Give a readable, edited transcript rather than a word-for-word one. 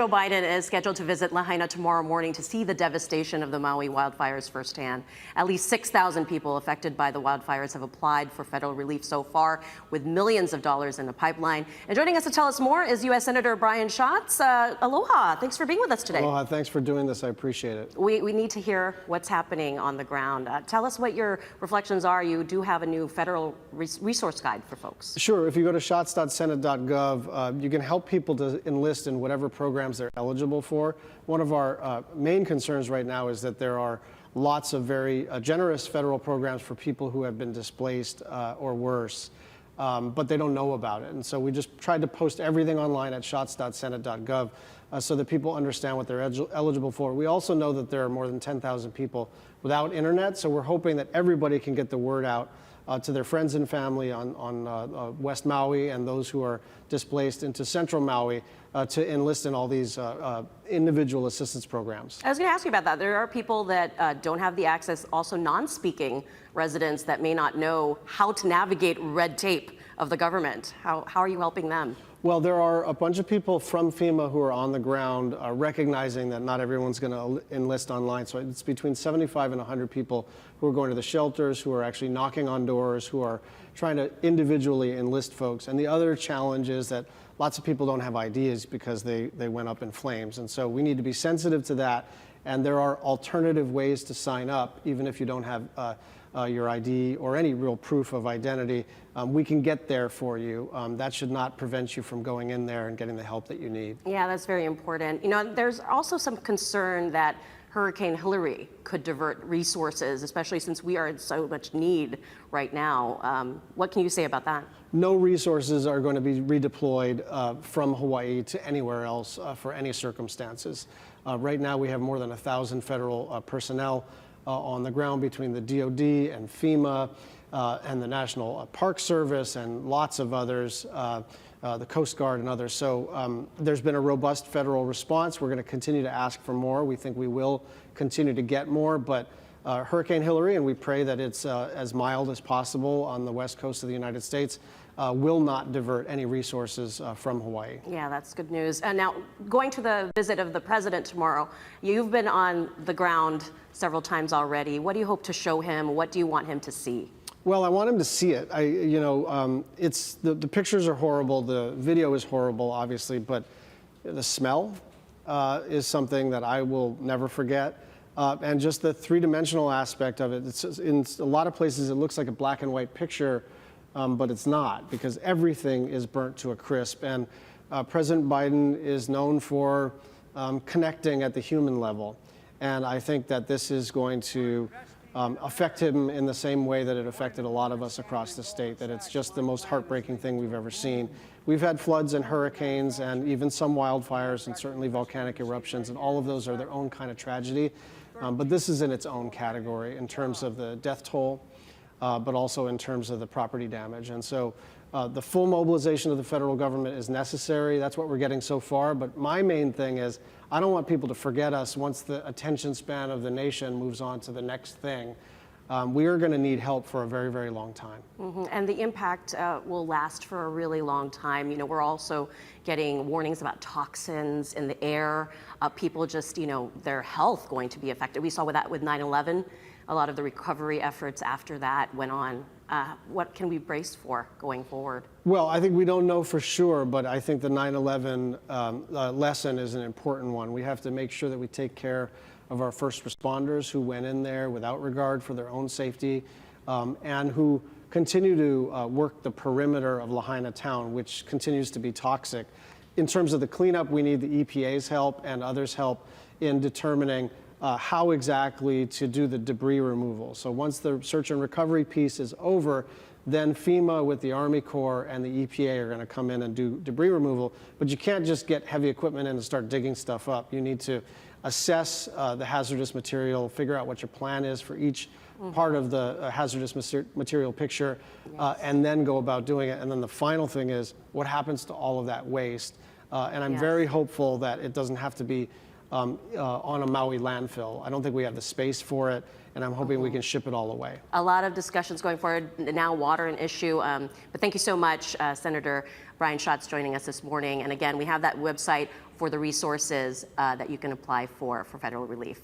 Joe Biden is scheduled to visit Lahaina tomorrow morning to see the devastation of the Maui wildfires firsthand. At least 6,000 people affected by the wildfires have applied for federal relief so far, with millions of dollars in the pipeline. And joining us to tell us more is U.S. Senator Brian Schatz. Aloha. Thanks for being with us today. Aloha. Thanks for doing this. I appreciate it. We need to hear what's happening on the ground. Tell us what your reflections are. You do have a new federal resource guide for folks. Sure. If you go to shots.senate.gov, you can help people to enlist in whatever programs they're eligible for. One of our main concerns right now is that there are lots of very generous federal programs for people who have been displaced or worse, but they don't know about it. And so we just tried to post everything online at shots.senate.gov so that people understand what they're eligible for. We also know that there are more than 10,000 people without internet, so we're hoping that everybody can get the word out to their friends and family on West Maui and those who are displaced into Central Maui to enlist in all these individual assistance programs. I was going to ask you about that. There are people that don't have the access, also non-speaking residents that may not know how to navigate red tape of the government. How are you helping them? Well, there are a bunch of people from FEMA who are on the ground recognizing that not everyone's going to enlist online. So it's between 75 and 100 people who are going to the shelters, who are actually knocking on doors, who are trying to individually enlist folks. And the other challenge is that lots of people don't have IDs because they went up in flames. And so we need to be sensitive to that. And there are alternative ways to sign up, even if you don't have your ID or any real proof of identity. We can get there for you. That should not prevent you from going in there and getting the help that you need. Yeah, that's very important. You know, there's also some concern that Hurricane Hilary could divert resources, especially since we are in so much need right now. What can you say about that? No resources are going to be redeployed from Hawaii to anywhere else for any circumstances. Right now we have more than 1,000 federal personnel on the ground between the DOD and FEMA and the National Park Service and lots of others, the Coast Guard and others. So there's been a robust federal response. We're going to continue to ask for more. We think we will continue to get more, but Hurricane Hilary, and we pray that it's as mild as possible on the west coast of the United States, will not divert any resources from Hawaii. Yeah, that's good news. Now, going to the visit of the president tomorrow, you've been on the ground several times already. What do you hope to show him? What do you want him to see? Well, I want him to see it. It's the pictures are horrible. The video is horrible, obviously, but the smell is something that I will never forget. And just the three-dimensional aspect of it. It's just, in a lot of places, it looks like a black and white picture, but it's not, because everything is burnt to a crisp. And President Biden is known for connecting at the human level. And I think that this is going to affect him in the same way that it affected a lot of us across the state, that it's just the most heartbreaking thing we've ever seen. We've had floods and hurricanes and even some wildfires and certainly volcanic eruptions, and all of those are their own kind of tragedy. But this is in its own category in terms of the death toll, but also in terms of the property damage. And so the full mobilization of the federal government is necessary. That's what we're getting so far. But my main thing is I don't want people to forget us once the attention span of the nation moves on to the next thing. We are going to need help for a very, very long time. Mm-hmm. And the impact will last for a really long time. You know, we're also getting warnings about toxins in the air, people just, their health going to be affected. We saw with that with 9/11. A lot of the recovery efforts after that went on. What can we brace for going forward? Well, I think we don't know for sure, but I think the 9/11 lesson is an important one. We have to make sure that we take care of our first responders who went in there without regard for their own safety and who continue to work the perimeter of Lahaina town, which continues to be toxic. In terms of the cleanup, we need the EPA's help and others' help in determining how exactly to do the debris removal. So once the search and recovery piece is over, then FEMA with the Army Corps and the EPA are going to come in and do debris removal. But you can't just get heavy equipment in and start digging stuff up. You need to assess the hazardous material, figure out what your plan is for each part of the hazardous material picture, and then go about doing it. And then the final thing is, what happens to all of that waste? And I'm very hopeful that it doesn't have to be on a Maui landfill. I don't think we have the space for it, and I'm hoping we can ship it all away. A lot of discussions going forward, now water an issue, but thank you so much, Senator Brian Schatz, joining us this morning. And again, we have that website for the resources that you can apply for federal relief.